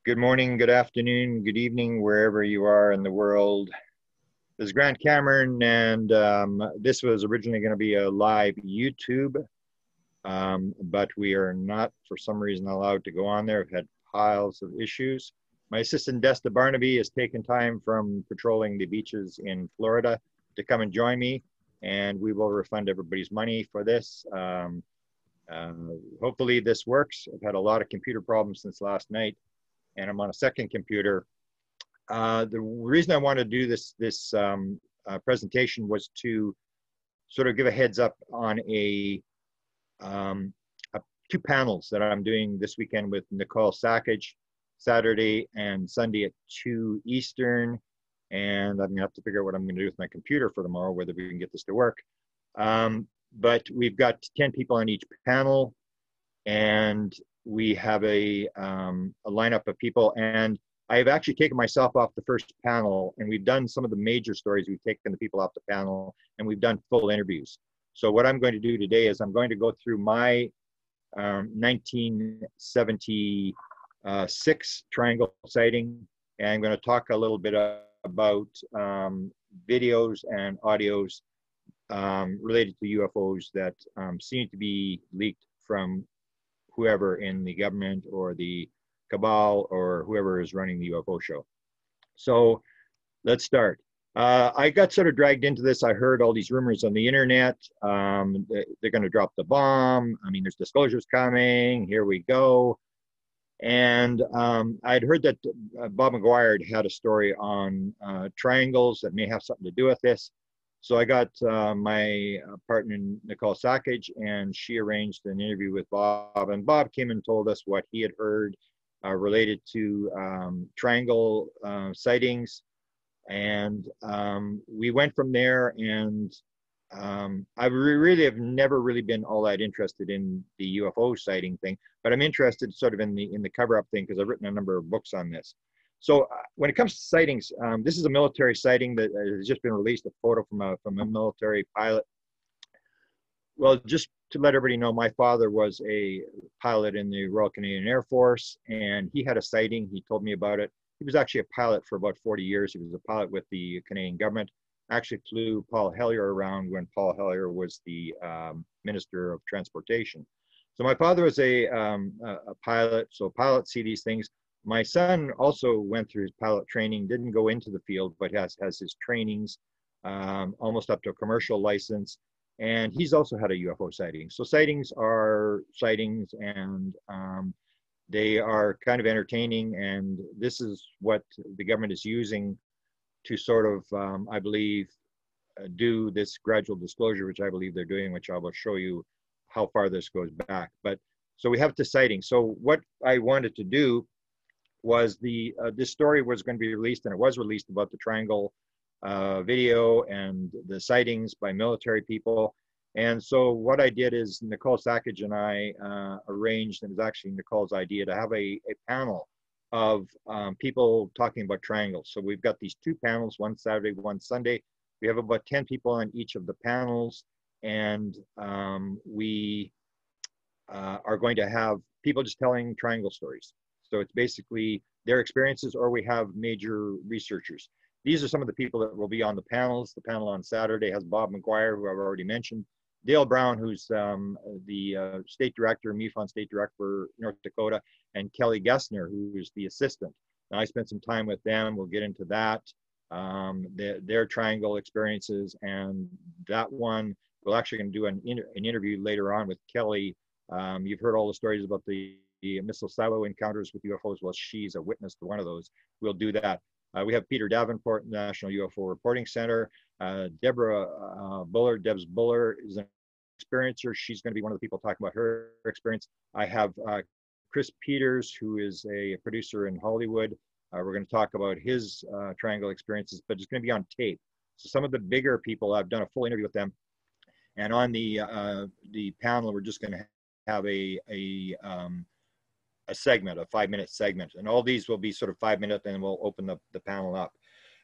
Good morning, good afternoon, good evening, wherever you are in the world. This is Grant Cameron, and this was originally going to be a live YouTube, but we are not, for some reason, allowed to go on there. I've had piles of issues. My assistant, Desta Barnaby, has taken time from patrolling the beaches in Florida to come and join me, and we will refund everybody's money for this. Hopefully this works. I've had a lot of computer problems since last night, and I'm on a second computer. The reason I wanted to do this presentation was to sort of give a heads up on two panels that I'm doing this weekend with Nicole Sackage, Saturday and Sunday at 2 Eastern. And I'm gonna have to figure out what I'm gonna do with my computer for tomorrow, whether we can get this to work. But we've got 10 people on each panel, and we have a lineup of people, and I've actually taken myself off the first panel, and we've done some of the major stories. We've taken the people off the panel, and we've done full interviews. So what I'm going to do today is I'm going to go through my 1976 triangle sighting, and I'm going to talk a little bit about videos and audios related to UFOs that seem to be leaked from whoever in the government or the cabal or whoever is running the UFO show. So let's start. I got sort of dragged into this. I heard all these rumors on the internet. They're going to drop the bomb. I mean, there's disclosures coming. Here we go. And I'd heard that Bob McGuire had a story on triangles that may have something to do with this. So I got my partner, Nicole Sackage, and she arranged an interview with Bob. And Bob came and told us what he had heard related to triangle sightings. And we went from there, and I really have never really been all that interested in the UFO sighting thing, but I'm interested sort of in the cover-up thing because I've written a number of books on this. So when it comes to sightings, this is a military sighting that has just been released, a photo from a military pilot. Well, just to let everybody know, my father was a pilot in the Royal Canadian Air Force, and he had a sighting. He told me about it. He was actually a pilot for about 40 years. He was a pilot with the Canadian government. Actually flew Paul Hellyer around when Paul Hellyer was the Minister of Transportation. So my father was a pilot, so pilots see these things. My son also went through his pilot training, didn't go into the field, but has his trainings almost up to a commercial license. And he's also had a UFO sighting. So sightings are sightings, and they are kind of entertaining. And this is what the government is using to sort of, I believe, do this gradual disclosure, which I believe they're doing, which I will show you how far this goes back. But so we have the sighting. So what I wanted to do was this story was going to be released, and it was released, about the triangle video and the sightings by military people. And so what I did is Nicole Sackage and I arranged, and it was actually Nicole's idea, to have a panel of people talking about triangles. So we've got these two panels, one Saturday, one Sunday. We have about 10 people on each of the panels, and we are going to have people just telling triangle stories. So it's basically their experiences, or we have major researchers. These are some of the people that will be on the panels. The panel on Saturday has Bob McGuire, who I've already mentioned, Dale Brown, who's the state director, MUFON state director for North Dakota, and Kelly Gessner, who's the assistant. Now, I spent some time with them. We'll get into that, their triangle experiences, and that one, we're actually going to do an interview later on with Kelly. You've heard all the stories about the missile silo encounters with UFOs. Well, she's a witness to one of those. We'll do that. We have Peter Davenport, National UFO Reporting Center. Deborah Buller, Debs Buller, is an experiencer. She's going to be one of the people talking about her experience. I have Chris Peters, who is a producer in Hollywood. We're going to talk about his triangle experiences, but it's going to be on tape. So some of the bigger people, I've done a full interview with them. And on the panel, we're just going to have a segment, a 5-minute segment. And all these will be sort of 5 minutes, and we'll open the panel up.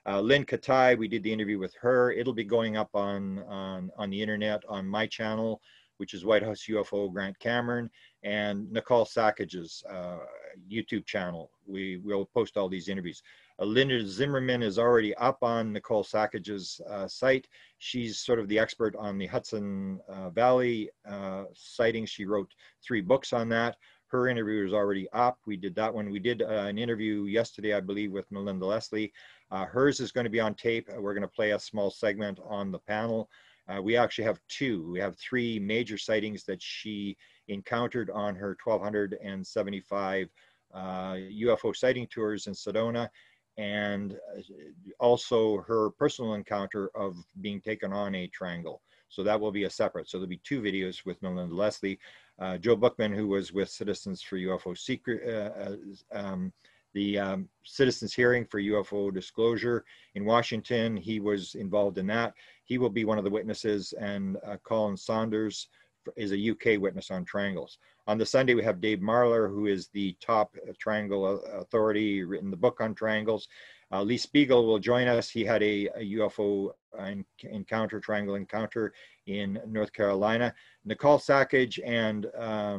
Lynn Katai, we did the interview with her. It'll be going up on the internet on my channel, which is White House UFO Grant Cameron, and Nicole Sackage's YouTube channel. We will post all these interviews. Linda Zimmerman is already up on Nicole Sackage's site. She's sort of the expert on the Hudson Valley sightings. She wrote 3 books on that. Her interview is already up. We did that one. We did an interview yesterday, I believe, with Melinda Leslie. Hers is going to be on tape. We're going to play a small segment on the panel. We actually have 2. We have 3 major sightings that she encountered on her 1,275 UFO sighting tours in Sedona, and also her personal encounter of being taken on a triangle. So that will be a separate. So there'll be 2 videos with Melinda Leslie. Joe Bookman, who was with Citizens for UFO Secret, the Citizens Hearing for UFO Disclosure in Washington, he was involved in that. He will be one of the witnesses, and Colin Saunders is a UK witness on triangles. On the Sunday, we have Dave Marler, who is the top triangle authority, written the book on triangles. Lee Spiegel will join us. He had a UFO triangle encounter in North Carolina. Nicole Sackage and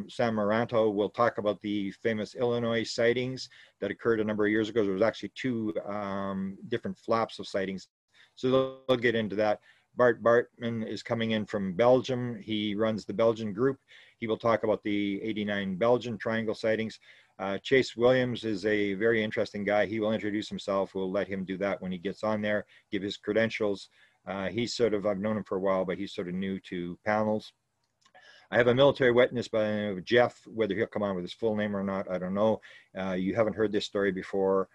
Sam Maranto will talk about the famous Illinois sightings that occurred a number of years ago. There was actually 2 different flaps of sightings. So they'll get into that. Bart Bartman is coming in from Belgium. He runs the Belgian group. He will talk about the 89 Belgian triangle sightings. Chase Williams is a very interesting guy. He will introduce himself. We'll let him do that when he gets on there, give his credentials. He's sort of, I've known him for a while, but he's sort of new to panels. I have a military witness by the name of Jeff. Whether he'll come on with his full name or not, I don't know. You haven't heard this story before.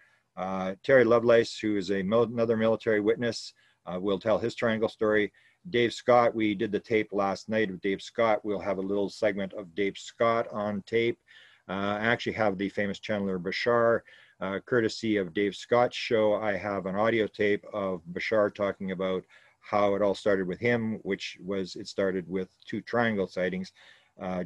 Terry Lovelace, who is another military witness, will tell his triangle story. Dave Scott, we did the tape last night of Dave Scott. We'll have a little segment of Dave Scott on tape. I actually have the famous Chandler Bashar, courtesy of Dave Scott's show. I have an audio tape of Bashar talking about how it all started with him, which was, it started with 2 triangle sightings.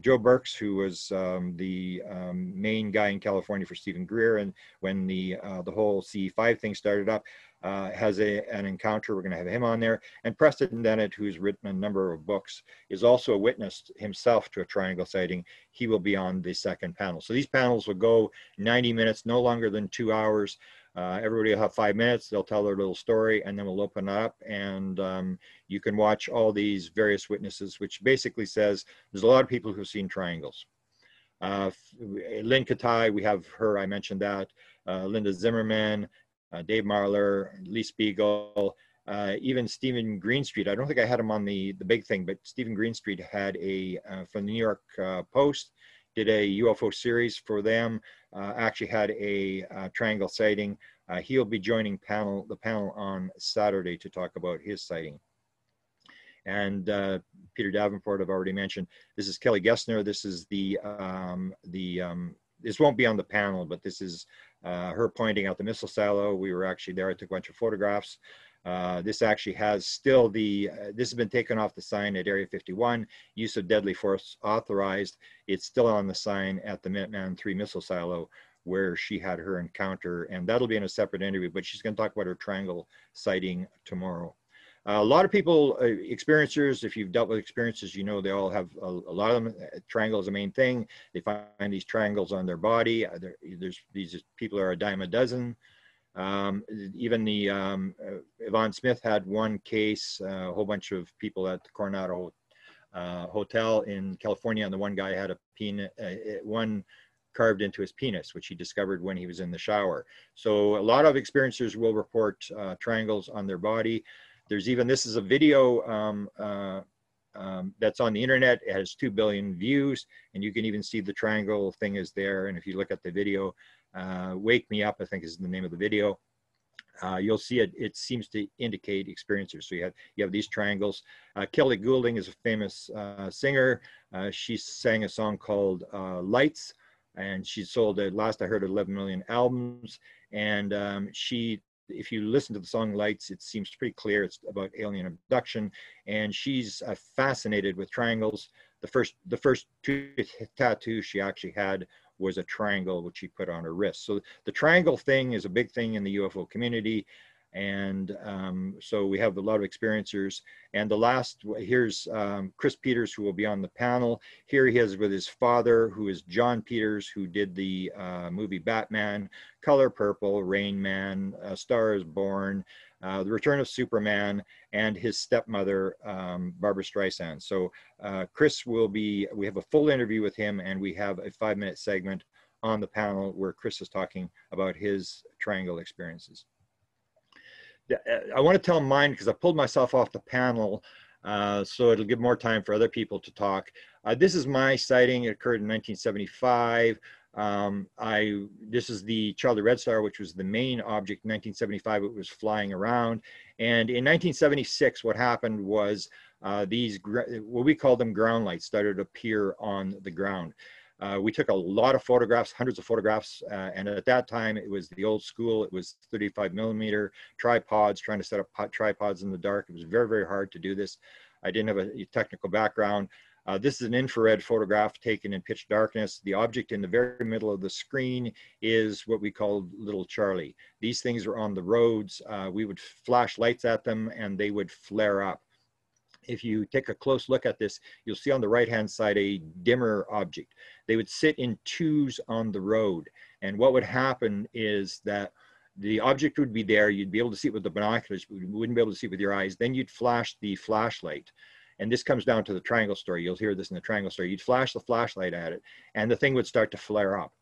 Joe Burks, who was the main guy in California for Stephen Greer, and when the whole CE5 thing started up, has an encounter. We're going to have him on there. And Preston Dennett, who's written a number of books, is also a witness himself to a triangle sighting. He will be on the second panel. So these panels will go 90 minutes, no longer than 2 hours. Everybody will have 5 minutes. They'll tell their little story, and then we'll open up, and you can watch all these various witnesses, which basically says there's a lot of people who've seen triangles. Lynn Katai, we have her, I mentioned that. Linda Zimmerman, Dave Marler, Lee Spiegel, even Stephen Greenstreet. I don't think I had him on the big thing, but Stephen Greenstreet had from the New York Post, did a UFO series for them, actually had a triangle sighting. He'll be joining the panel on Saturday to talk about his sighting. And Peter Davenport, I've already mentioned. This is Kelly Gessner. This is this won't be on the panel, but this is her pointing out the missile silo. We were actually there. I took a bunch of photographs. This actually has still this has been taken off the sign at Area 51, use of deadly force authorized. It's still on the sign at the Minuteman 3 missile silo where she had her encounter, and that'll be in a separate interview, but she's going to talk about her triangle sighting tomorrow. A lot of people, experiencers, if you've dealt with experiencers, you know they all have, a lot of them, triangle is the main thing. They find these triangles on their body. These people are a dime a dozen. Even the Yvonne Smith had one case, a whole bunch of people at the Coronado Hotel in California, and the one guy had one carved into his penis, which he discovered when he was in the shower. So a lot of experiencers will report triangles on their body. There's even, this is a video that's on the internet. It has 2 billion views, and you can even see the triangle thing is there. And if you look at the video, Wake Me Up, I think is the name of the video. You'll see it. It seems to indicate experiencers. So you have these triangles. Kelly Goulding is a famous singer. She sang a song called Lights, and she sold, last I heard, 11 million albums. And if you listen to the song Lights, it seems pretty clear it's about alien abduction, and she's fascinated with triangles. The first 2 tattoos she actually had was a triangle which she put on her wrist. So the triangle thing is a big thing in the UFO community. And so we have a lot of experiencers. And the last, here's Chris Peters, who will be on the panel. Here he is with his father, who is John Peters, who did the movie Batman, Color Purple, Rain Man, A Star is Born, The Return of Superman, and his stepmother, Barbara Streisand. So Chris will be, we have a full interview with him, and we have a 5-minute segment on the panel where Chris is talking about his triangle experiences. I want to tell mine because I pulled myself off the panel, so it'll give more time for other people to talk. This is my sighting. It occurred in 1975. This is the Charlie Red Star, which was the main object. In 1975, it was flying around. And in 1976, what happened was these, what we call them ground lights, started to appear on the ground. We took a lot of photographs, hundreds of photographs, and at that time it was the old school. It was 35mm tripods, trying to set up tripods in the dark. It was very, very hard to do this. I didn't have a technical background. This is an infrared photograph taken in pitch darkness. The object in the very middle of the screen is what we call Little Charlie. These things are on the roads. We would flash lights at them and they would flare up. If you take a close look at this, you'll see on the right-hand side a dimmer object. They would sit in twos on the road. And what would happen is that the object would be there. You'd be able to see it with the binoculars, but you wouldn't be able to see it with your eyes. Then you'd flash the flashlight. And this comes down to the triangle story. You'll hear this in the triangle story. You'd flash the flashlight at it, and the thing would start to flare up.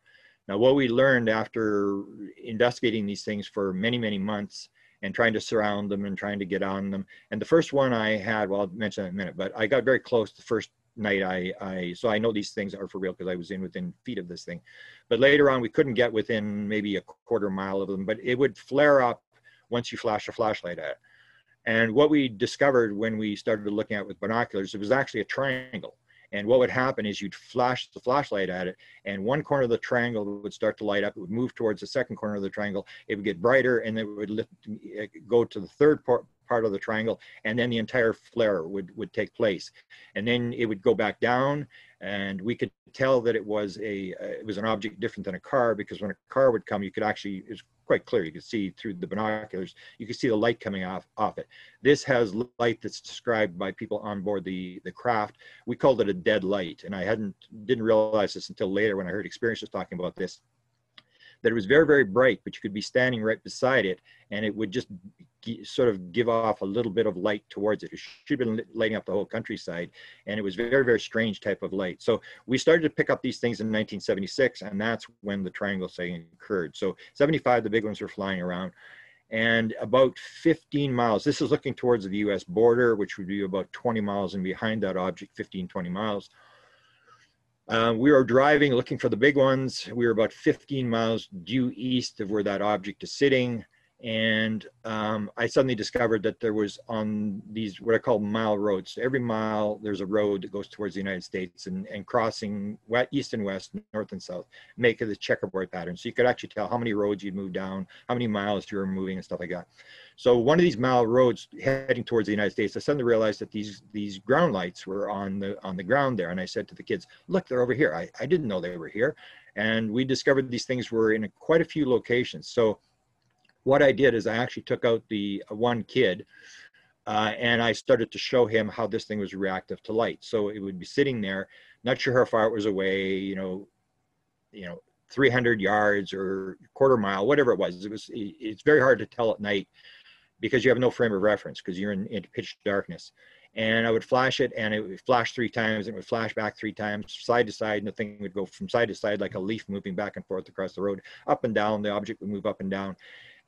Now, what we learned after investigating these things for many, many months and trying to surround them and trying to get on them. And the first one I had, well, I'll mention that in a minute, but I got very close the first night. So I know these things are for real because I was within feet of this thing. But later on, we couldn't get within maybe a quarter mile of them, but it would flare up once you flash a flashlight at it. And what we discovered when we started looking at it with binoculars, it was actually a triangle. And what would happen is you'd flash the flashlight at it, and one corner of the triangle would start to light up. It would move towards the second corner of the triangle. It would get brighter, and it would go to the third part of the triangle, and then the entire flare would take place. And then it would go back down, and we could tell that it was an object different than a car, because when a car would come, you could actually, it was quite clear. You could see through the binoculars, you could see the light coming off it. This has light that's described by people on board the craft. We called it a dead light, and I didn't realize this until later when I heard experiencers talking about this, that it was very, very bright, but you could be standing right beside it, and it would just sort of give off a little bit of light towards it. It should have been lighting up the whole countryside, and it was very, very strange type of light. So we started to pick up these things in 1976, and that's when the triangle sighting occurred. So 75, the big ones were flying around, and about 15 miles, this is looking towards the US border, which would be about 20 miles, and behind that object, 15, 20 miles. We were driving, looking for the big ones. We were about 15 miles due east of where that object is sitting. And I suddenly discovered that there was on these, what I call mile roads. So every mile, there's a road that goes towards the United States, and crossing east and west, north and south, make it a checkerboard pattern. So you could actually tell how many roads you'd moved down, how many miles you were moving and stuff like that. So one of these mile roads heading towards the United States, I suddenly realized that these ground lights were on the ground there. And I said to the kids, look, they're over here. I didn't know they were here. And we discovered these things were in quite a few locations. So what I did is I actually took out the one kid and I started to show him how this thing was reactive to light. So it would be sitting there, not sure how far it was away, you know, 300 yards or quarter mile, whatever it was. It's very hard to tell at night because you have no frame of reference because you're in pitch darkness. And I would flash it, and it would flash 3 times, and it would flash back 3 times, side to side, and the thing would go from side to side like a leaf moving back and forth across the road, up and down. The object would move up and down.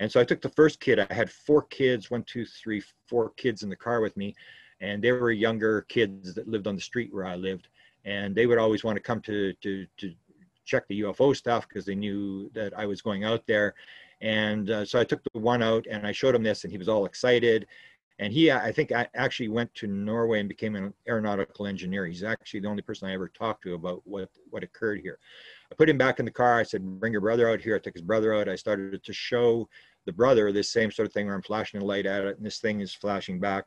And so I took the first kid. I had 4 kids, 1, 2, 3, 4 kids in the car with me, and they were younger kids that lived on the street where I lived, and they would always want to come to check the UFO stuff because they knew that I was going out there. And so I took the one out, and I showed him this, and he was all excited. And he, I think, actually went to Norway and became an aeronautical engineer. He's actually the only person I ever talked to about what occurred here. I put him back in the car. I said, bring your brother out here. I took his brother out. I started to show the brother this same sort of thing where I'm flashing a light at it, and this thing is flashing back.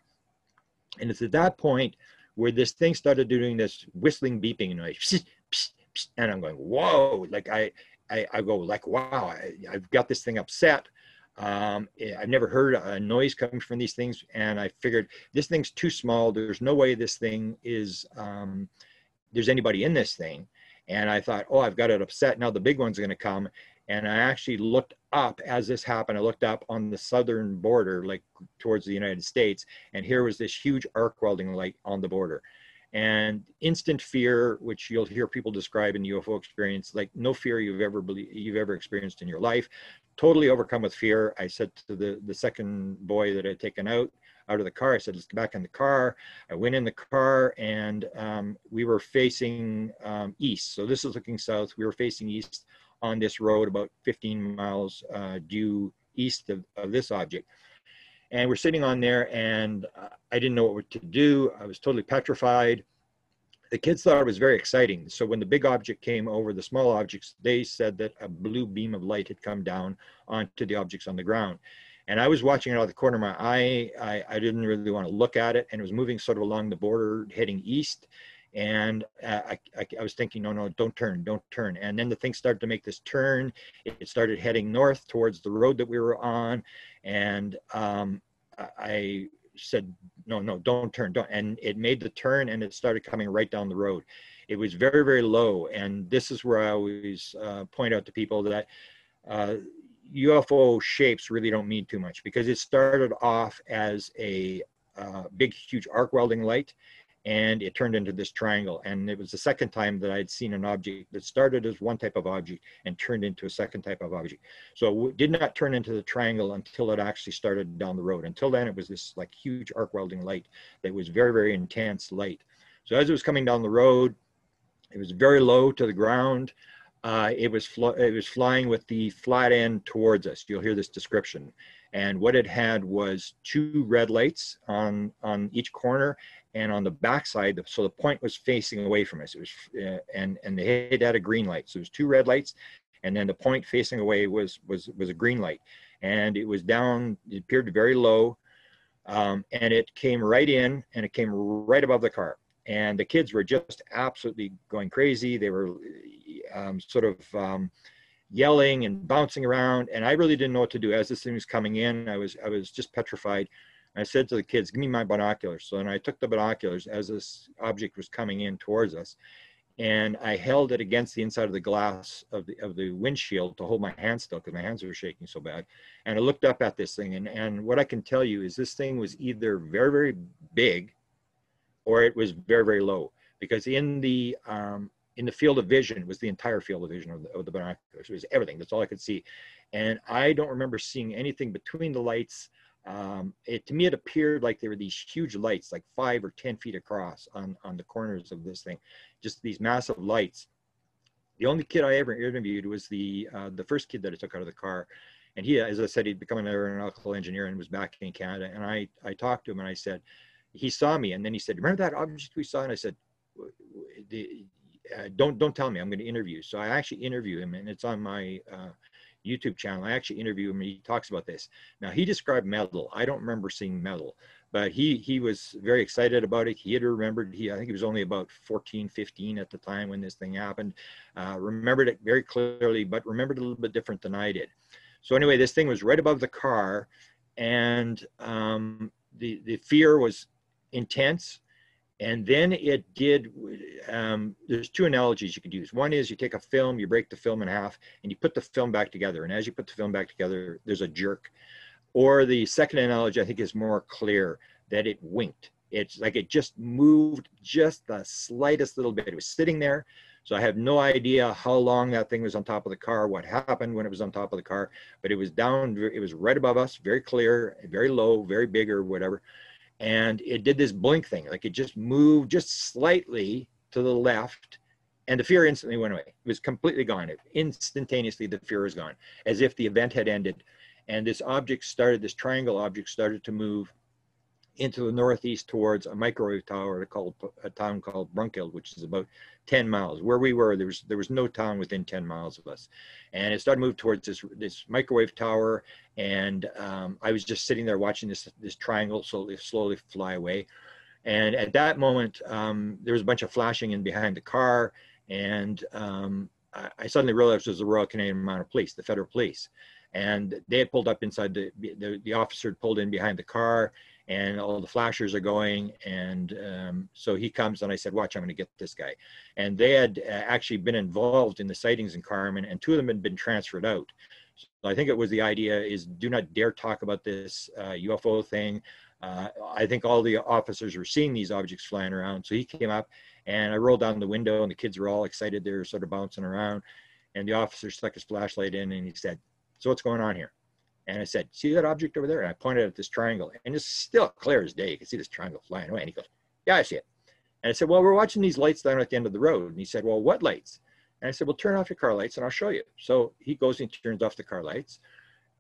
And it's at that point where this thing started doing this whistling beeping noise. Psst, psst, psst, and I'm going, whoa, like I go like, wow, I've got this thing upset. I've never heard a noise coming from these things, and I figured this thing's too small. There's no way this thing is, there's anybody in this thing. And I thought, oh, I've got it upset. Now the big one's going to come. And I actually looked up as this happened. I looked up on the southern border, like towards the United States. And here was this huge arc welding light on the border. And instant fear, which you'll hear people describe in the UFO experience, like no fear you've ever experienced in your life. Totally overcome with fear. I said to the second boy that I had taken out of the car, I said, let's get back in the car. I went in the car, and we were facing east. So this is looking south. We were facing east on this road about 15 miles due east of this object. And we're sitting on there, and I didn't know what to do. I was totally petrified. The kids thought it was very exciting. So when the big object came over the small objects, they said that a blue beam of light had come down onto the objects on the ground. And I was watching it out of the corner of my eye. I didn't really want to look at it, and it was moving sort of along the border heading east. And I was thinking, no, don't turn. And then the thing started to make this turn. It started heading north towards the road that we were on. And I said, no, don't turn. And it made the turn, and it started coming right down the road. It was very, very low. And this is where I always point out to people that UFO shapes really don't mean too much, because it started off as a big, huge arc welding light, and it turned into this triangle. And it was the second time that I'd seen an object that started as one type of object and turned into a second type of object. So it did not turn into the triangle until it actually started down the road. Until then, it was this like huge arc welding light that was very, very intense light. So as it was coming down the road, it was very low to the ground. It was flying with the flat end towards us. You'll hear this description. And what it had was two red lights on each corner and on the backside. So the point was facing away from us. It was, and it had a green light. So it was two red lights, and then the point facing away was a green light. And it was down. It appeared very low, and it came right in, and it came right above the car. And the kids were just absolutely going crazy. They were yelling and bouncing around, and I really didn't know what to do. As this thing was coming in, I was just petrified. I said to the kids, give me my binoculars. So then I took the binoculars as this object was coming in towards us, and I held it against the inside of the glass of the windshield to hold my hands still, because my hands were shaking so bad. And I looked up at this thing, and what I can tell you is this thing was either very, very big, or it was very, very low, because in the field of vision, it was the entire field of vision of the binoculars. It was everything. That's all I could see. And I don't remember seeing anything between the lights. To me, it appeared like there were these huge lights, like 5 or 10 feet across on the corners of this thing, just these massive lights. The only kid I ever interviewed was the first kid that I took out of the car. And he, as I said, he'd become an aeronautical engineer and was back in Canada. And I talked to him, and I said, he saw me, and then he said, remember that object we saw? And I said, don't tell me, I'm going to interview. So I actually interview him, and it's on my YouTube channel. I actually interview him, and he talks about this. Now, he described metal. I don't remember seeing metal, but he was very excited about it. He had remembered, I think he was only about 14, 15 at the time when this thing happened. Remembered it very clearly, but remembered it a little bit different than I did. So anyway, this thing was right above the car, and the fear was intense. And then it did, there's two analogies you could use. One is you take a film, you break the film in half, and you put the film back together. And as you put the film back together, there's a jerk. Or the second analogy, I think, is more clear, that it winked. It's like it just moved just the slightest little bit. It was sitting there. So I have no idea how long that thing was on top of the car, what happened when it was on top of the car, but it was down, it was right above us, very clear, very low, very big or whatever. And it did this blink thing, like it just moved just slightly to the left, and the fear instantly went away. It was completely gone. Instantaneously, the fear was gone, as if the event had ended. And this triangle object started to move into the northeast towards a microwave tower called a town called Brunkild, which is about 10 miles. Where we were, there was no town within 10 miles of us. And it started to move towards this microwave tower. And I was just sitting there watching this triangle slowly fly away. And at that moment, there was a bunch of flashing in behind the car. And I suddenly realized it was the Royal Canadian Mounted Police, the federal police. And they had pulled up inside the officer had pulled in behind the car, and all the flashers are going. And so he comes, and I said, watch, I'm going to get this guy. And they had actually been involved in the sightings in Carmen, and 2 of them had been transferred out. So I think it was the idea is do not dare talk about this UFO thing. I think all the officers were seeing these objects flying around. So he came up, and I rolled down the window, and the kids were all excited. They were sort of bouncing around. And the officer stuck his flashlight in, and he said, so what's going on here? And I said, see that object over there? And I pointed at this triangle, and it's still clear as day. You can see this triangle flying away. And he goes, yeah, I see it. And I said, well, we're watching these lights down at the end of the road. And he said, well, what lights? And I said, well, turn off your car lights and I'll show you. So he goes and turns off the car lights.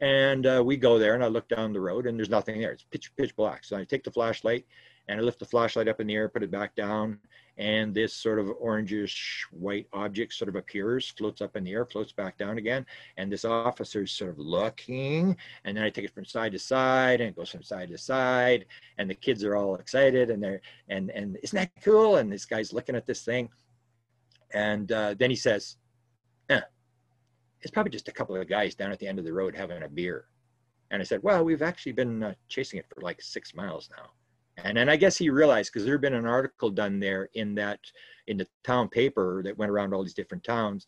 And we go there, and I look down the road, and there's nothing there. It's pitch black. So I take the flashlight, and I lift the flashlight up in the air, put it back down, and this sort of orangish white object sort of appears, floats up in the air, floats back down again. And this officer's sort of looking, and then I take it from side to side, and it goes from side to side, and the kids are all excited, and they're, and isn't that cool? And this guy's looking at this thing. And then he says, it's probably just a couple of guys down at the end of the road having a beer. And I said, well, we've actually been chasing it for like 6 miles now. And then I guess he realized, because there had been an article done there in the town paper that went around all these different towns,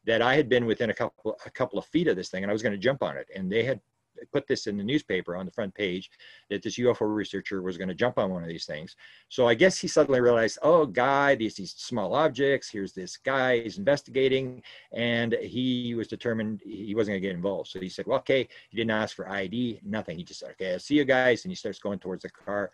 that I had been within a couple of feet of this thing, and I was going to jump on it. And they had put this in the newspaper on the front page that this UFO researcher was going to jump on one of these things. So I guess he suddenly realized, oh, guy, these small objects, here's this guy, he's investigating, and he was determined he wasn't going to get involved. So he said, well, okay, he didn't ask for ID, nothing. He just said, okay, I'll see you guys. And he starts going towards the car.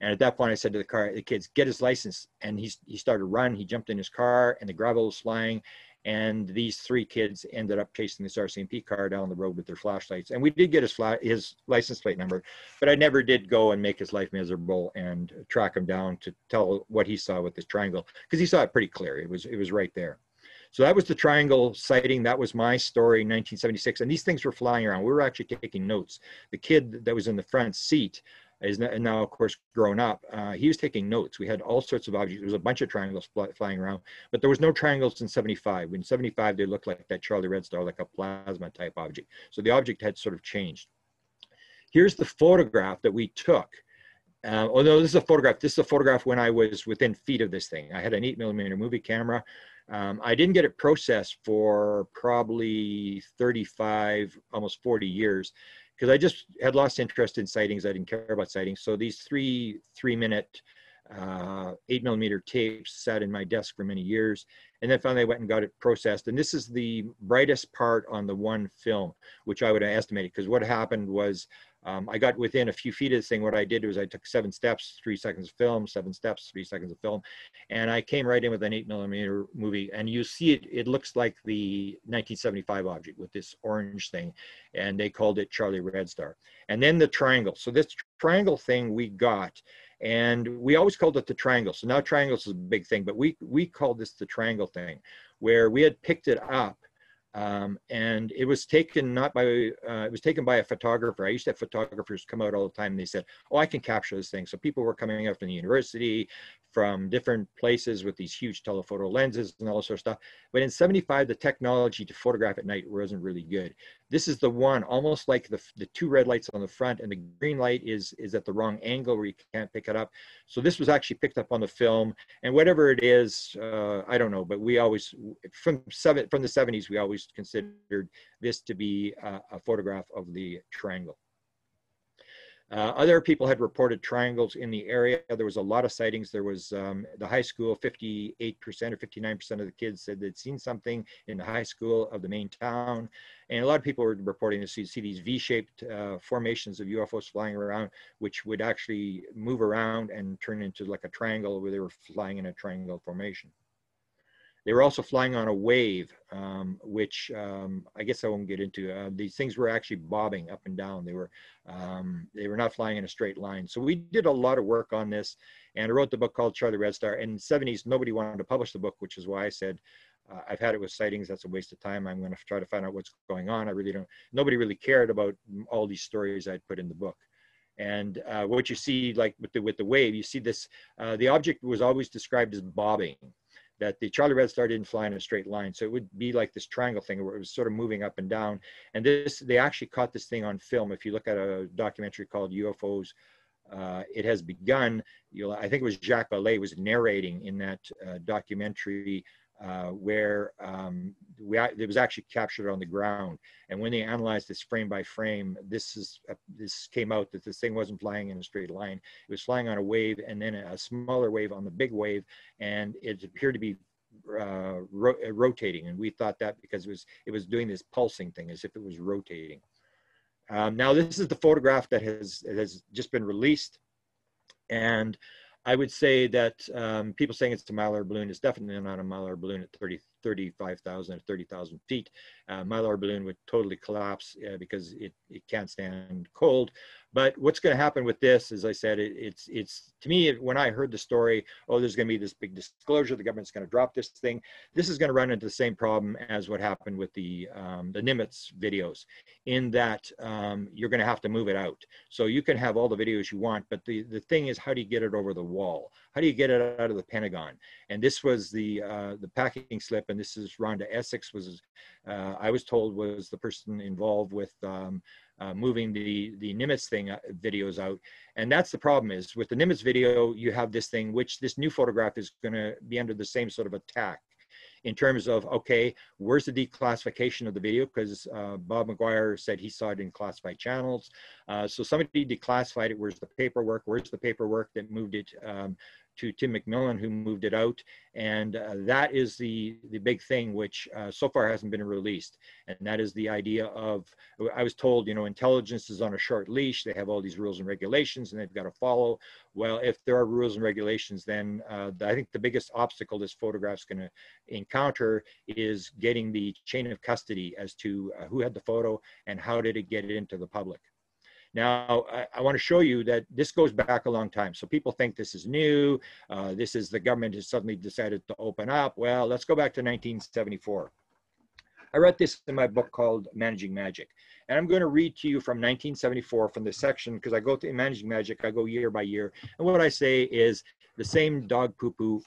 And at that point, I said to the kids, get his license. And he started to run. He jumped in his car, and the gravel was flying. And these 3 kids ended up chasing this RCMP car down the road with their flashlights. And we did get his license plate number, but I never did go and make his life miserable and track him down to tell what he saw with this triangle, because he saw it pretty clear. It was right there. So that was the triangle sighting. That was my story in 1976. And these things were flying around. We were actually taking notes. The kid that was in the front seat is now, of course, grown up. He was taking notes. We had all sorts of objects. There was a bunch of triangles flying around, but there was no triangles in 75. In 75, they looked like that Charlie Red Star, like a plasma type object. So the object had sort of changed. Here's the photograph that we took. Oh no, this is a photograph. This is a photograph when I was within feet of this thing. I had an 8mm movie camera. I didn't get it processed for probably 35, almost 40 years, because I just had lost interest in sightings. I didn't care about sightings. So these three-minute 8mm tapes sat in my desk for many years. And then finally I went and got it processed. And this is the brightest part on the one film, which I would have estimated, because what happened was I got within a few feet of this thing. What I did was I took 7 steps, 3 seconds of film, 7 steps, 3 seconds of film. And I came right in with an 8mm movie. And you see it looks like the 1975 object with this orange thing. And they called it Charlie Red Star. And then the triangle. So this triangle thing we got, and we always called it the triangle. So now triangles is a big thing, but we called this the triangle thing, where we had picked it up. And it was taken it was taken by a photographer. I used to have photographers come out all the time, and they said, oh, I can capture this thing. So people were coming out from the university, from different places with these huge telephoto lenses and all this sort of stuff. But in 75, the technology to photograph at night wasn't really good. This is the one, almost like the 2 red lights on the front, and the green light is at the wrong angle where you can't pick it up. So this was actually picked up on the film, and whatever it is, I don't know, but we always, from the 70s, we always considered this to be a photograph of the triangle. Other people had reported triangles in the area. There was a lot of sightings. There was the high school, 58% or 59% of the kids said they'd seen something in the high school of the main town. And a lot of people were reporting to see these V-shaped formations of UFOs flying around, which would actually move around and turn into like a triangle where they were flying in a triangle formation. They were also flying on a wave, which I guess I won't get into. These things were actually bobbing up and down. They were not flying in a straight line. So we did a lot of work on this, and I wrote the book called Charlie Red Star. In the 70s, nobody wanted to publish the book, which is why I said, I've had it with sightings. That's a waste of time. I'm going to try to find out what's going on. Nobody really cared about all these stories I'd put in the book. And what you see, like with the wave, you see this, the object was always described as bobbing. that the Charlie Red Star didn't fly in a straight line. So it would be like this triangle thing where it was sort of moving up and down. And they actually caught this thing on film. If you look at a documentary called UFOs, It Has Begun, I think it was Jacques Vallee was narrating in that documentary where it was actually captured on the ground. And when they analyzed this frame by frame, this came out that this thing wasn't flying in a straight line. It was flying on a wave, and then a smaller wave on the big wave, and it appeared to be rotating. And we thought that because it was doing this pulsing thing as if it was rotating. Now this is the photograph that has just been released, and I would say that people saying it's a Mylar balloon is definitely not a Mylar balloon at 35,000 or 30,000 feet. Mylar balloon would totally collapse because it can't stand cold. But what's going to happen with this, as I said, it's to me, when I heard the story, oh, there's going to be this big disclosure, the government's going to drop this thing. This is going to run into the same problem as what happened with the Nimitz videos, in that you're going to have to move it out. So you can have all the videos you want, but the thing is, how do you get it over the wall? How do you get it out of the Pentagon? And this was the packing slip, and this is Rhonda Essex, I was told was the person involved with moving the Nimitz thing videos out. And that's the problem, is with the Nimitz video, you have this thing, which this new photograph is going to be under the same sort of attack in terms of, okay, where's the declassification of the video? Because Bob McGuire said he saw it in classified channels. So somebody declassified it. Where's the paperwork? Where's the paperwork that moved it to Tim McMillan, who moved it out? And that is the big thing, which so far hasn't been released. And that is the idea of, I was told, intelligence is on a short leash. They have all these rules and regulations, and they've got to follow. Well, if there are rules and regulations, then I think the biggest obstacle this photograph's going to encounter is getting the chain of custody as to who had the photo and how did it get it into the public. Now, I want to show you that this goes back a long time. So people think this is new. This is the government has suddenly decided to open up. Well, let's go back to 1974. I wrote this in my book called Managing Magic. And I'm going to read to you from 1974 from the section, because I go to Managing Magic, I go year by year. And what I say is the same dog poo-poo,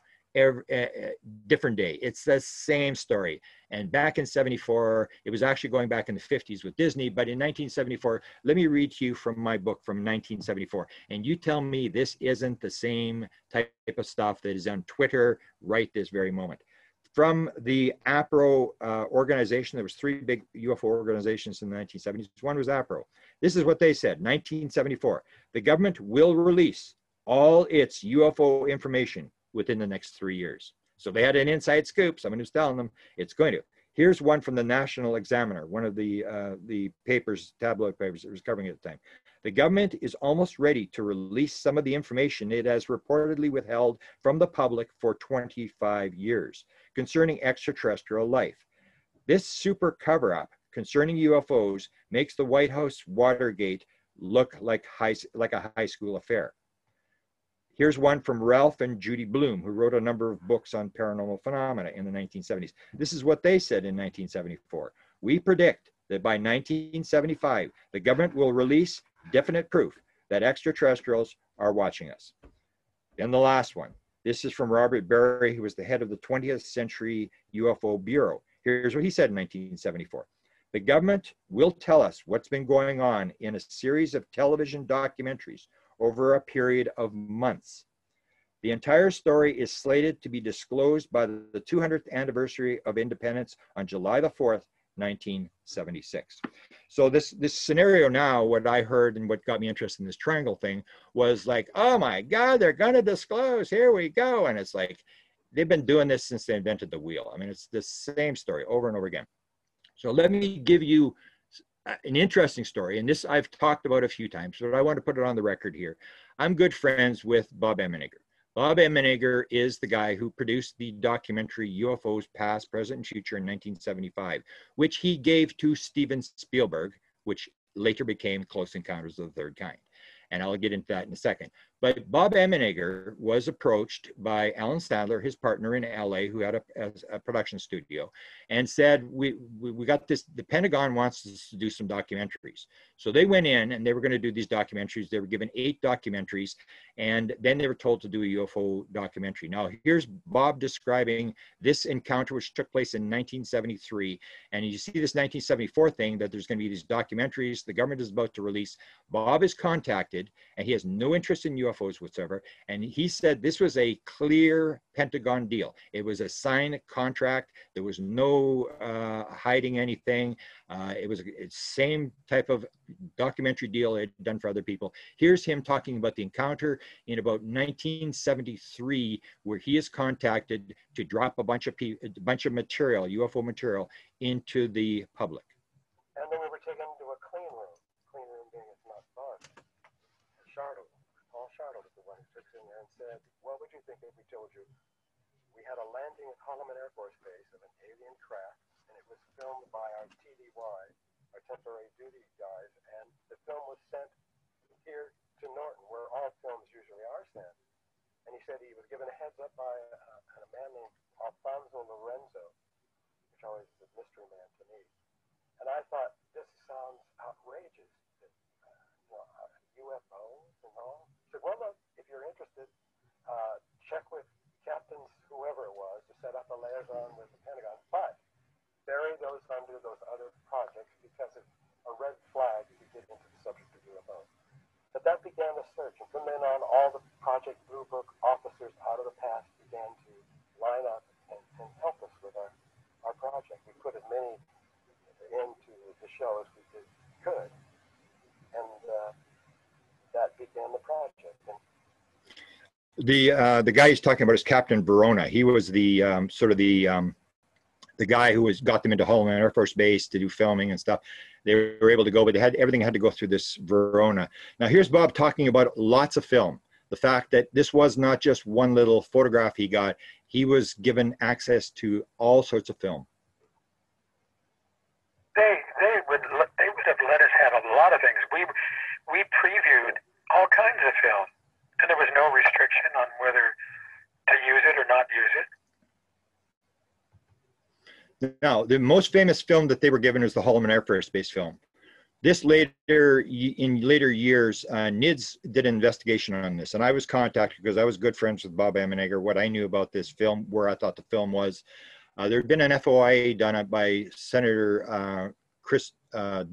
different day. It's the same story. And back in 74, it was actually going back in the 50s with Disney, but in 1974, let me read to you from my book from 1974. And you tell me this isn't the same type of stuff that is on Twitter right this very moment. From the APRO organization, there was three big UFO organizations in the 1970s. One was APRO. This is what they said, 1974. The government will release all its UFO information within the next 3 years. So they had an inside scoop. Someone who's telling them it's going to. Here's one from the National Examiner, one of the papers, tabloid papers that was covering it at the time. The government is almost ready to release some of the information it has reportedly withheld from the public for 25 years concerning extraterrestrial life. This super cover-up concerning UFOs makes the White House Watergate look like a high school affair. Here's one from Ralph and Judy Bloom, who wrote a number of books on paranormal phenomena in the 1970s. This is what they said in 1974. We predict that by 1975, the government will release definite proof that extraterrestrials are watching us. And the last one. This is from Robert Berry, who was the head of the 20th Century UFO Bureau. Here's what he said in 1974. The government will tell us what's been going on in a series of television documentaries over a period of months. The entire story is slated to be disclosed by the 200th anniversary of independence on July the 4th, 1976. So this scenario now, what I heard and what got me interested in this triangle thing was like, oh my God, they're going to disclose, here we go. And it's like, they've been doing this since they invented the wheel. I mean, it's the same story over and over again. So let me give you an interesting story, and this I've talked about a few times, but I want to put it on the record here. I'm good friends with Bob Emenegger. Bob Emenegger is the guy who produced the documentary UFOs Past, Present, and Future in 1975, which he gave to Steven Spielberg, which later became Close Encounters of the Third Kind. And I'll get into that in a second. But Bob Emenegger was approached by Alan Sadler, his partner in LA, who had a production studio, and said, we got this, the Pentagon wants us to do some documentaries. So they went in and they were going to do these documentaries. They were given 8 documentaries, and then they were told to do a UFO documentary. Now, here's Bob describing this encounter, which took place in 1973. And you see this 1974 thing, that there's going to be these documentaries the government is about to release. Bob is contacted, and he has no interest in UFOs whatsoever. And he said this was a clear Pentagon deal. It was a signed contract. There was no hiding anything. It was a same type of documentary deal it had done for other people. Here's him talking about the encounter in about 1973, where he is contacted to drop a bunch of material, UFO material, into the public. And then we were taken to a clean room being it's not dark. Paul Shartle was the one who took us in there and said, what would you think if we told you we had a landing at Hollowman Air Force Base of an alien craft, and it was filmed by our TDY, our temporary duty guys, and the film was sent here to Norton, where all films usually are sent. And he said he was given a heads up by a man named Alfonso Lorenzo, which always is a mystery man to me. And I thought, this sounds outrageous. UFOs and all. He said, well, look, if you're interested, check with captains, whoever it was, to set up a liaison with the Pentagon. But bury those under those other projects, because it's a red flag if you get into the subject of UFOs. But that began the search. And from then on, all the Project Blue Book officers out of the past began to line up and help us with our project. We put as many into the show as we could. And that began the project. And the guy he's talking about is Captain Verona. He was the sort of the guy who got them into Hollowman Air Force Base to do filming and stuff. They were able to go, but everything had to go through this Verona. Now here's Bob talking about lots of film. The fact that this was not just one little photograph he got. He was given access to all sorts of film. They would have let us have a lot of things. We previewed all kinds of film, and there was no restriction on whether to use it or not use it. Now, the most famous film that they were given is the Hollowman Air Force Base film. This in later years, NIDS did an investigation on this, and I was contacted because I was good friends with Bob Emenegger, what I knew about this film, where I thought the film was. There had been an FOIA done by Senator Chris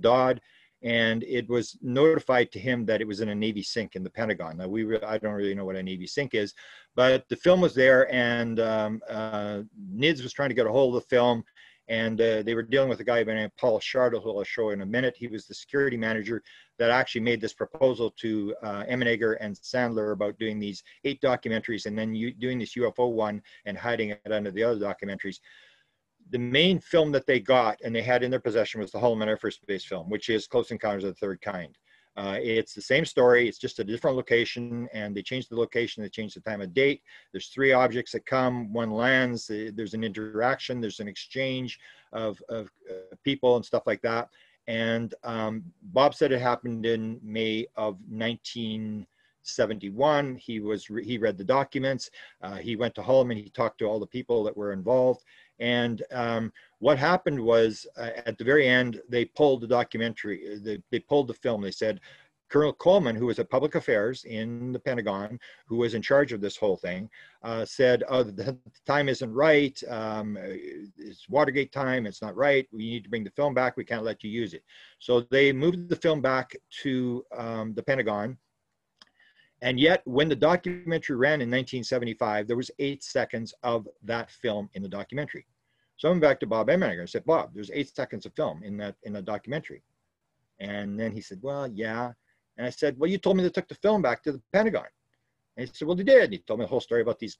Dodd, and it was notified to him that it was in a Navy sink in the Pentagon. Now, I don't really know what a Navy sink is, but the film was there, and NIDS was trying to get a hold of the film, and they were dealing with a guy by the name of Paul Shartle, who I'll show in a minute. He was the security manager that actually made this proposal to Emenegger and Sandler about doing these 8 documentaries and then doing this UFO one and hiding it under the other documentaries. The main film that they got and they had in their possession was the Hollowman Air Force Base film, which is Close Encounters of the Third Kind. It's the same story, it's just a different location, and they changed the location, they changed the time of date. There's 3 objects that come, one lands, there's an interaction, there's an exchange of people and stuff like that. And Bob said it happened in May of 1971. He read the documents, he went to Hollowman, he talked to all the people that were involved. And what happened was, at the very end, they pulled the documentary, they pulled the film. They said, Colonel Coleman, who was at Public Affairs in the Pentagon, who was in charge of this whole thing, said, oh, the time isn't right, it's Watergate time, it's not right, we need to bring the film back, we can't let you use it. So they moved the film back to the Pentagon. And yet, when the documentary ran in 1975, there was 8 seconds of that film in the documentary. So I went back to Bob Emenegger and said, Bob, there's 8 seconds of film in the documentary. And then he said, well, yeah. And I said, well, you told me they took the film back to the Pentagon. And he said, well, they did. And he told me the whole story about this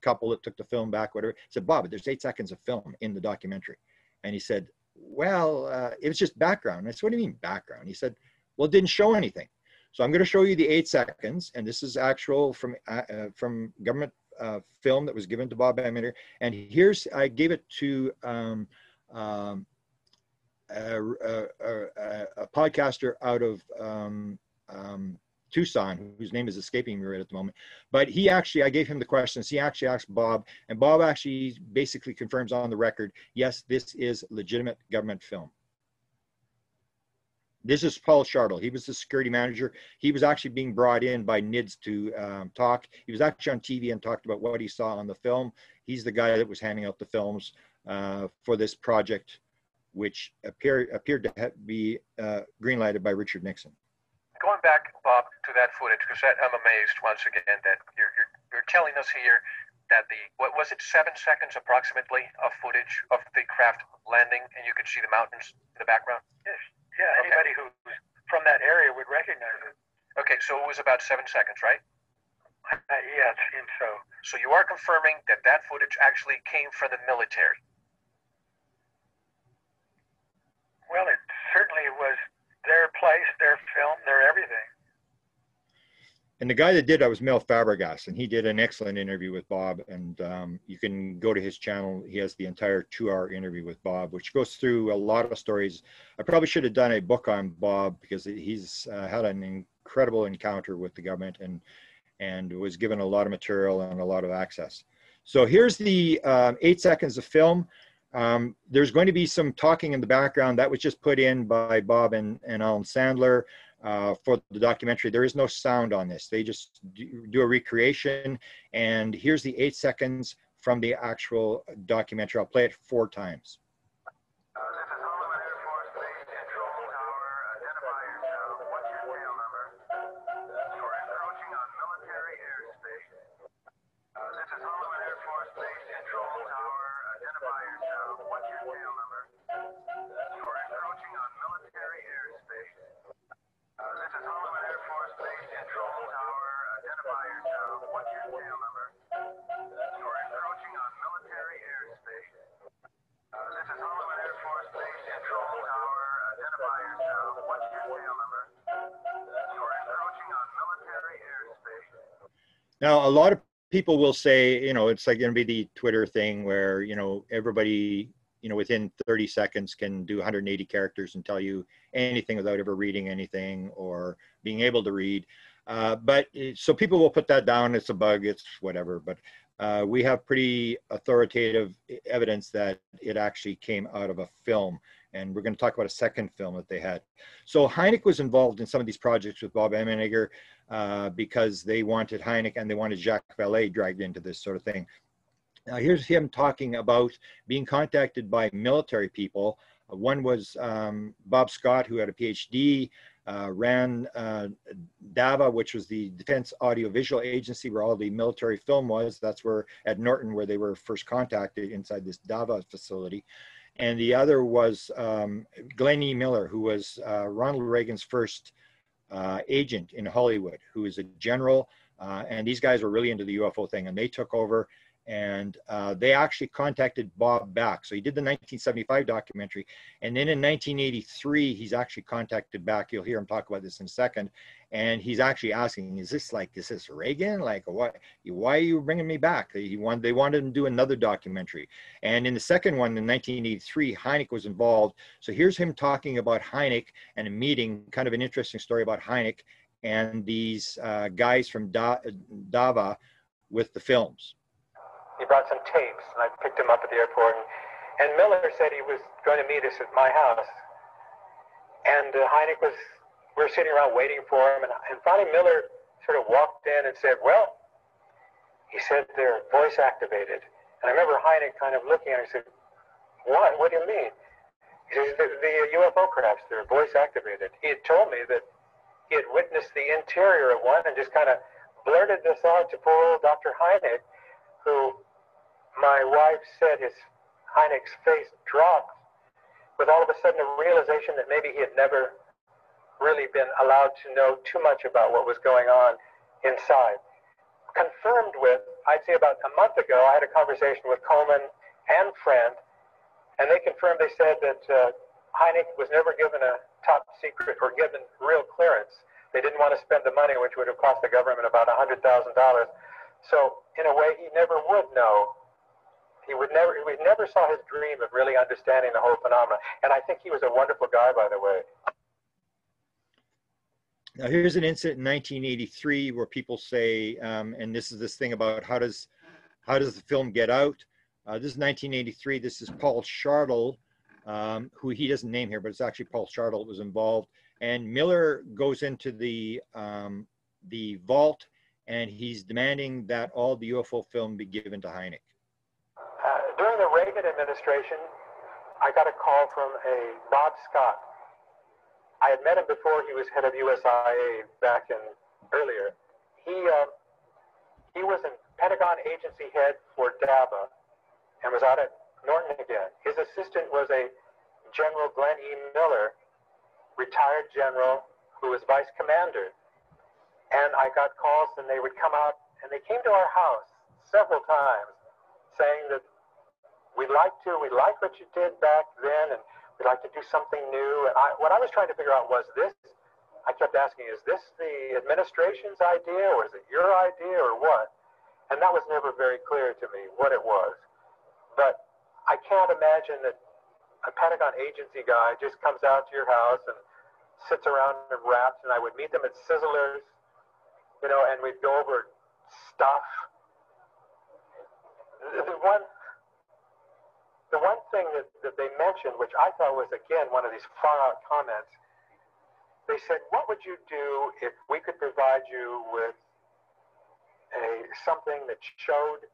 couple that took the film back, whatever. I said, Bob, there's 8 seconds of film in the documentary. And he said, well, it was just background. And I said, what do you mean background? He said, well, it didn't show anything. So I'm going to show you the 8 seconds, and this is actual from government film that was given to Bob Emenegger. And here's, I gave it to a podcaster out of Tucson, whose name is escaping me right at the moment. But he actually, I gave him the questions. He actually asked Bob, and Bob actually basically confirms on the record, yes, this is legitimate government film. This is Paul Shartle. He was the security manager. He was actually being brought in by Nimitz to talk. He was actually on TV and talked about what he saw on the film. He's the guy that was handing out the films for this project, which appeared to be greenlighted by Richard Nixon. Going back, Bob, to that footage, because I'm amazed once again that you're telling us here that what was it, 7 seconds approximately of footage of the craft landing, and you could see the mountains in the background? Yes. Yeah, anybody who's from that area would recognize it. Okay, so it was about 7 seconds, right? Yeah, it seems so. So you are confirming that that footage actually came from the military? Well, it certainly was their place, their film, their everything. And the guy that did that was Mel Fabregas, and he did an excellent interview with Bob. And you can go to his channel. He has the entire 2-hour interview with Bob, which goes through a lot of stories. I probably should have done a book on Bob because he's had an incredible encounter with the government and was given a lot of material and a lot of access. So here's the 8 seconds of film. There's going to be some talking in the background that was just put in by Bob and Alan Sandler. For the documentary. There is no sound on this. They just do a recreation, and here's the 8 seconds from the actual documentary. I'll play it 4 times. This is Hollowman Air Force Base Control Tower. Identify yourself. What's your tail number? You're encroaching on military airspace. This is Hollowman Air Force Base Control Tower. Identify yourself. What's your tail number? You're encroaching on military airspace. This is Hollowman Air Force Base Control Tower. Identify yourself. What's your tail number? You're encroaching on military airspace. This is Hollowman Air Force Base Control Tower. Identify yourself. What's your tail number? You're encroaching on military airspace. Now, a lot of people will say, you know, it's like going to be the Twitter thing where, you know, everybody, you know, within 30 seconds can do 180 characters and tell you anything without ever reading anything or being able to read. So people will put that down. It's a bug, it's whatever. But we have pretty authoritative evidence that it actually came out of a film. And we're going to talk about a second film that they had. So Hynek was involved in some of these projects with Bob Emenegger because they wanted Hynek and they wanted Jacques Vallee dragged into this sort of thing. Now here's him talking about being contacted by military people. One was Bob Scott, who had a PhD, ran DAVA, which was the Defense Audiovisual Agency, where all the military film was. That's where at Norton, where they were first contacted inside this DAVA facility. And the other was Glenn E. Miller, who was Ronald Reagan's first agent in Hollywood, who is a general. And these guys were really into the UFO thing, and they took over. And they actually contacted Bob back. So he did the 1975 documentary. And then in 1983, he's actually contacted back. You'll hear him talk about this in a second. And he's actually asking, is this Reagan? Like, why are you bringing me back? They wanted him to do another documentary. And in the second one, in 1983, Hynek was involved. So here's him talking about Hynek and a meeting, kind of an interesting story about Hynek and these guys from DAVA with the films. He brought some tapes, and I picked him up at the airport. And Miller said he was going to meet us at my house. And Hynek we were sitting around waiting for him. And finally Miller sort of walked in and said, well, he said, they're voice activated. And I remember Hynek kind of looking at him and said, what? What do you mean? He says, the UFO crafts, they're voice activated. He had told me that he had witnessed the interior of one and just kind of blurted this out to poor old Dr. Hynek, who my wife said Hynek's face dropped with all of a sudden a realization that maybe he had never really been allowed to know too much about what was going on inside. Confirmed with, I'd say about a month ago, I had a conversation with Coleman and Friend, and they confirmed, they said that Hynek was never given a top secret or given real clearance. They didn't want to spend the money, which would have cost the government about $100,000. So in a way, he never would know. We never saw his dream of really understanding the whole phenomenon. And I think he was a wonderful guy, by the way. Now, here's an incident in 1983 where people say, and this is this thing about how does the film get out? This is 1983. This is Paul Shartle, who he doesn't name here, but it's actually Paul Shartle was involved. And Miller goes into the vault, and he's demanding that all the UFO film be given to Hynek. During the Reagan administration, I got a call from a Bob Scott. I had met him before he was head of USIA back in earlier. He was a Pentagon agency head for DABA and was out at Norton again. His assistant was a General Glenn E. Miller, retired general who was vice commander. And I got calls, and they would come out, and they came to our house several times saying that we like what you did back then, and we'd like to do something new. And what I was trying to figure out was this, I kept asking, is this the administration's idea, or is it your idea, or what? And that was never very clear to me what it was. But I can't imagine that a Pentagon agency guy just comes out to your house and sits around and raps, and I would meet them at Sizzlers, you know, and we'd go over stuff. The one thing that they mentioned, which I thought was, again, one of these far-out comments, they said, what would you do if we could provide you with something that showed,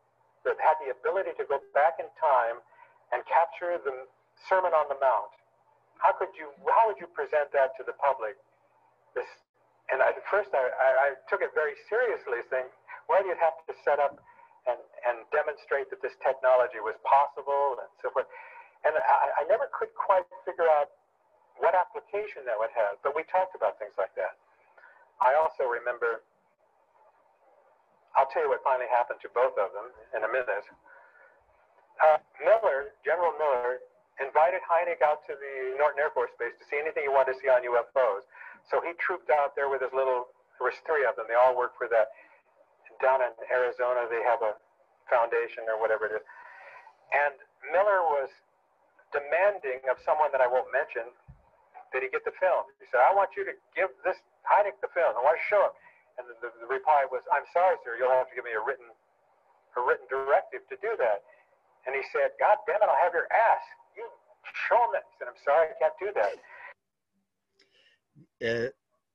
that had the ability to go back in time and capture the Sermon on the Mount? How would you present that to the public? And at first I took it very seriously, saying, well, you'd have to set up and demonstrate that this technology was possible and so forth. And I never could quite figure out what application that would have, but we talked about things like that. I also remember, I'll tell you what finally happened to both of them in a minute. General Miller, invited Hynek out to the Norton Air Force Base to see anything he wanted to see on UFOs. So he trooped out there with his little, there was 3 of them, they all worked for that. Down in Arizona, they have a foundation or whatever it is. And Miller was demanding of someone that I won't mention that he get the film. He said, I want you to give this Hynek the film. I want to show him. And the reply was, I'm sorry, sir, you'll have to give me a written directive to do that. And he said, God damn it, I'll have your ass. You show him that. He said, I'm sorry, I can't do that.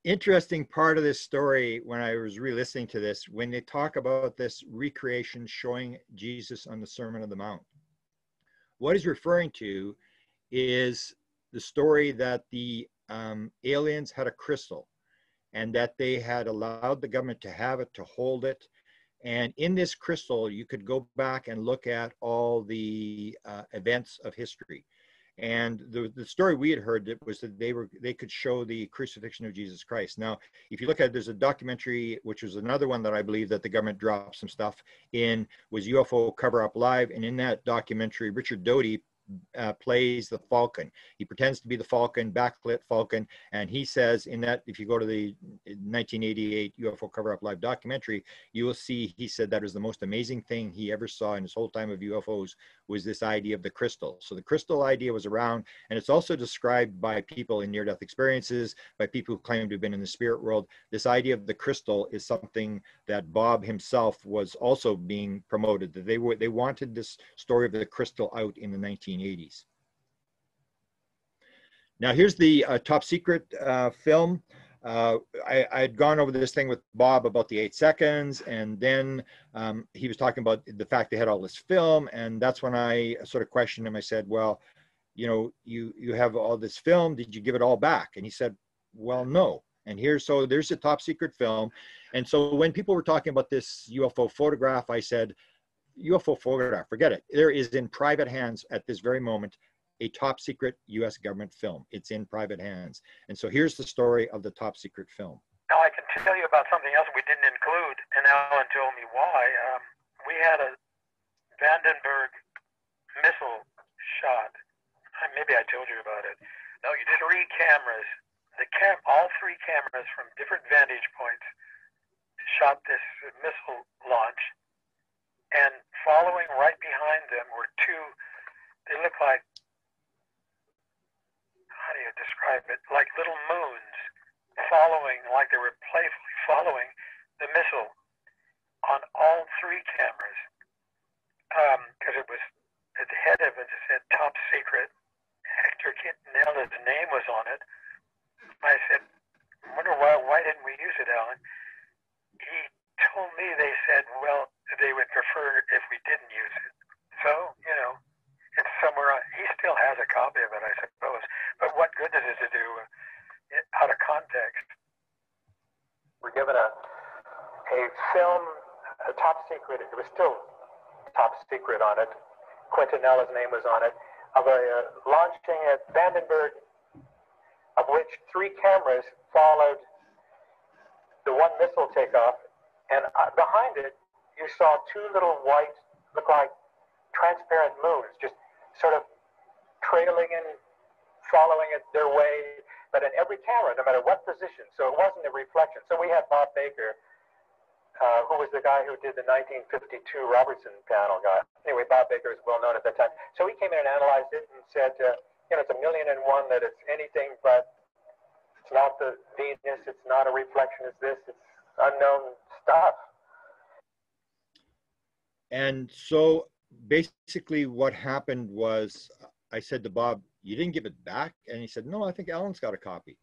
Interesting part of this story, when I was re-listening to this, when they talk about this recreation showing Jesus on the Sermon on the Mount, what he's referring to is the story that the aliens had a crystal and that they had allowed the government to have it, to hold it. And in this crystal, you could go back and look at all the events of history. And the story we had heard was that they could show the crucifixion of Jesus Christ. Now, if you look at it, there's a documentary, which was another one that I believe that the government dropped some stuff in, was UFO Cover Up Live. And in that documentary, Richard Doty plays the Falcon. He pretends to be the Falcon, backlit Falcon, and he says in that, if you go to the 1988 UFO Cover Up Live documentary, you will see he said that was the most amazing thing he ever saw in his whole time of UFOs, was this idea of the crystal. So the crystal idea was around, and it's also described by people in near-death experiences, by people who claim to have been in the spirit world. This idea of the crystal is something that Bob himself was also being promoted, that they wanted this story of the crystal out in the 1980s. Now here's the top secret film. I had gone over this thing with Bob about the 8 seconds, and then he was talking about the fact they had all this film, and that's when I sort of questioned him. I said, well, you know, you have all this film, did you give it all back? And he said, well, no. And there's the top secret film. And so when people were talking about this UFO photograph, I said, UFO photograph, forget it. There is in private hands at this very moment a top secret US government film. It's in private hands. And so here's the story of the top secret film. Now I can tell you about something else we didn't include, and Alan told me why. We had a Vandenberg missile shot. Maybe I told you about it. No, you did 3 cameras. All 3 cameras from different vantage points shot this missile launch. And following right behind them were 2, they look like, how do you describe it, like little moons. following, like they were playfully following the missile on all three cameras, because it was at the head of it, it said top secret. Hector Kittinelli's name was on it. I said, I wonder why didn't we use it, Alan? He told me they said, well, they would prefer if we didn't use it. So, you know, it's somewhere, he still has a copy of it, I suppose. But what good does it do out of context? We're given a film, a top secret, it was still top secret on it. Quintinella's name was on it, of a launching at Vandenberg, of which 3 cameras followed the one missile takeoff, and behind it, you saw 2 little white, look like transparent moons, just sort of trailing and following it their way, but in every camera, no matter what position, so it wasn't a reflection. So we had Bob Baker, who was the guy who did the 1952 Robertson panel guy. Anyway, Bob Baker was well known at that time. So he came in and analyzed it and said, you know, it's 1,000,000 and 1 that it's anything but, it's not the Venus, it's not a reflection, it's this, it's unknown stuff. And so basically what happened was, I said to Bob, you didn't give it back? And he said, no, I think Alan's got a copy.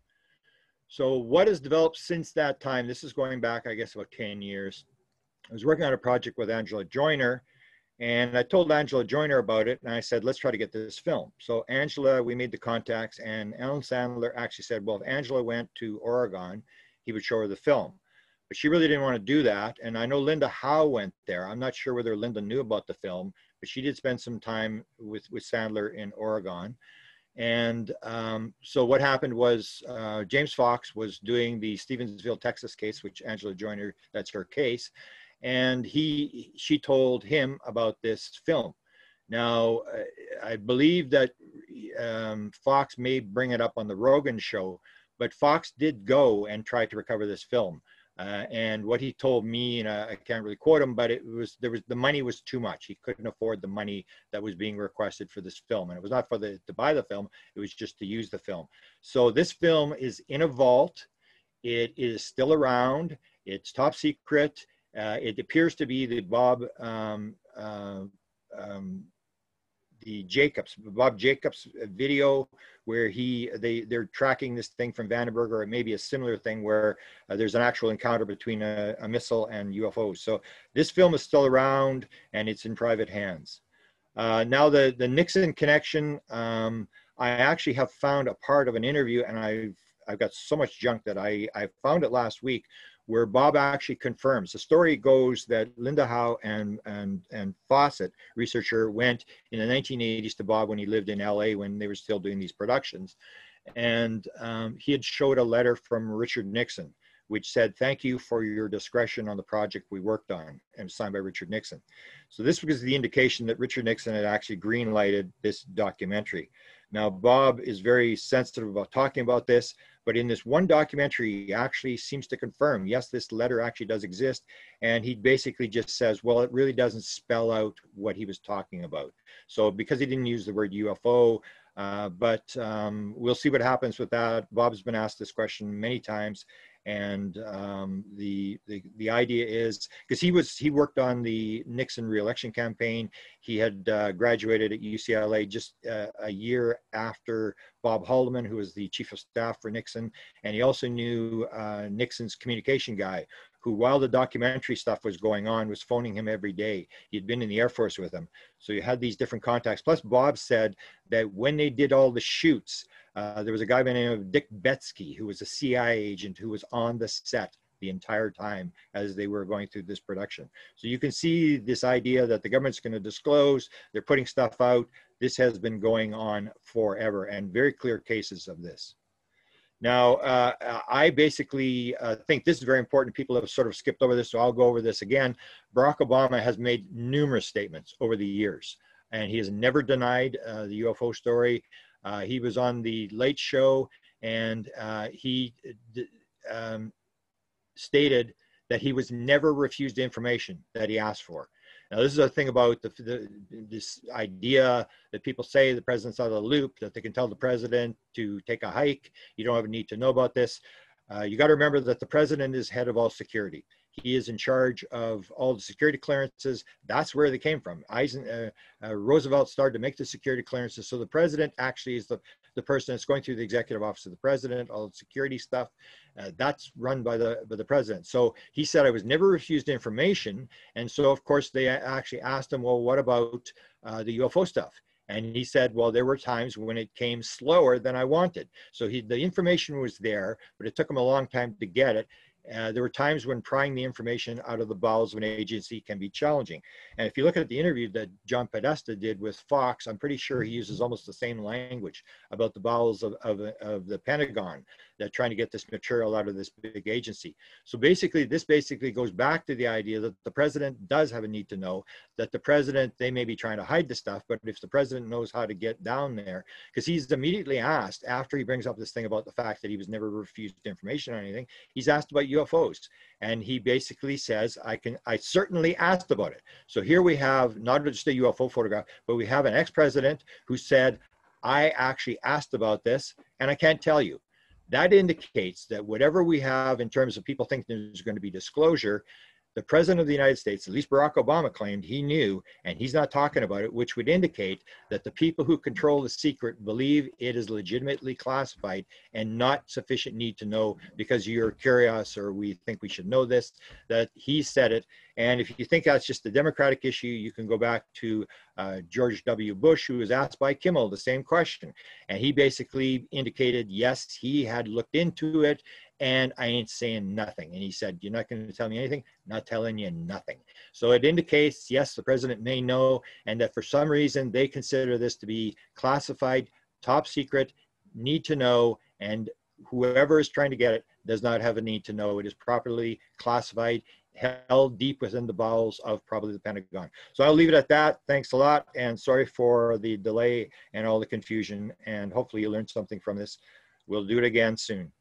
So what has developed since that time, this is going back, I guess, about 10 years. I was working on a project with Angela Joyner, and I told Angela Joyner about it, and I said, let's try to get this film. So Angela, we made the contacts, and Alan Sandler actually said, well, if Angela went to Oregon, he would show her the film. But she really didn't want to do that, and I know Linda Howe went there. I'm not sure whether Linda knew about the film, but she did spend some time with Sandler in Oregon. And so what happened was James Fox was doing the Stevensville, Texas case, which Angela Joyner, that's her case. And she told him about this film. Now, I believe that Fox may bring it up on the Rogan show, but Fox did go and try to recover this film. And what he told me, and I can't really quote him, but the money was too much. He couldn't afford the money that was being requested for this film. And it was not for to buy the film, it was just to use the film. So this film is in a vault. It is still around. It's top secret. It appears to be the Bob Jacobs video where they're tracking this thing from Vandenberg, or it may be a similar thing where there's an actual encounter between a missile and UFOs. So this film is still around and it's in private hands. Now the Nixon Connection, I actually have found a part of an interview, and I've got so much junk that I found it last week, where Bob actually confirms. The story goes that Linda Howe and Fawcett, researcher, went in the 1980s to Bob when he lived in LA when they were still doing these productions. And he had showed a letter from Richard Nixon, which said, thank you for your discretion on the project we worked on, and signed by Richard Nixon. So this was the indication that Richard Nixon had actually green-lighted this documentary. Now, Bob is very sensitive about talking about this, but in this one documentary, he actually seems to confirm, yes, this letter actually does exist. And he basically just says, well, it really doesn't spell out what he was talking about. So because he didn't use the word UFO, but we'll see what happens with that. Bob's been asked this question many times. And the idea is, because he worked on the Nixon re-election campaign. He had graduated at UCLA just a year after Bob Hollowman, who was the chief of staff for Nixon. And he also knew Nixon's communication guy, who, while the documentary stuff was going on, was phoning him every day. He'd been in the Air Force with him. So you had these different contacts. Plus, Bob said that when they did all the shoots, there was a guy by the name of Dick Betsky, who was a CIA agent who was on the set the entire time as they were going through this production. So you can see this idea that the government's going to disclose, they're putting stuff out. This has been going on forever, and very clear cases of this. Now, I basically think this is very important. People have sort of skipped over this, so I'll go over this again. Barack Obama has made numerous statements over the years, and he has never denied the UFO story. He was on the Late Show, and he stated that he was never refused information that he asked for. Now, this is a thing about this idea that people say the president's out of the loop, that they can tell the president to take a hike. You don't have a need to know about this. You got to remember that the president is head of all security. He is in charge of all the security clearances. That's where they came from. Roosevelt started to make the security clearances. So the president actually is the person that's going through the executive office of the president, all the security stuff. That's run by the president. So he said, I was never refused information. And so, of course, they actually asked him, well, what about the UFO stuff? And he said, well, there were times when it came slower than I wanted. So the information was there, but it took him a long time to get it. There were times when prying the information out of the bowels of an agency can be challenging. And if you look at the interview that John Podesta did with Fox, I'm pretty sure he uses almost the same language about the bowels of the Pentagon, that trying to get this material out of this big agency. So basically, this basically goes back to the idea that the president does have a need to know, that the president, they may be trying to hide the stuff, but if the president knows how to get down there, because he's immediately asked, after he brings up this thing about the fact that he was never refused information or anything, he's asked about UFOs. And he basically says, I certainly asked about it. So here we have not just a UFO photograph, but we have an ex-president who said, I actually asked about this and I can't tell you. That indicates that whatever we have in terms of people think there's going to be disclosure, the president of the United States, at least Barack Obama, claimed he knew, and he's not talking about it, which would indicate that the people who control the secret believe it is legitimately classified and not sufficient need to know because you're curious or we think we should know this, that he said it. And if you think that's just a Democratic issue, you can go back to George W. Bush, who was asked by Kimmel the same question. And he basically indicated, yes, he had looked into it, and I ain't saying nothing. And he said, you're not going to tell me anything? Not telling you nothing. So it indicates, yes, the president may know, and that for some reason they consider this to be classified, top secret, need to know, and whoever is trying to get it does not have a need to know. It is properly classified, held deep within the bowels of probably the Pentagon. So I'll leave it at that. Thanks a lot, and sorry for the delay and all the confusion, and hopefully you learned something from this. We'll do it again soon.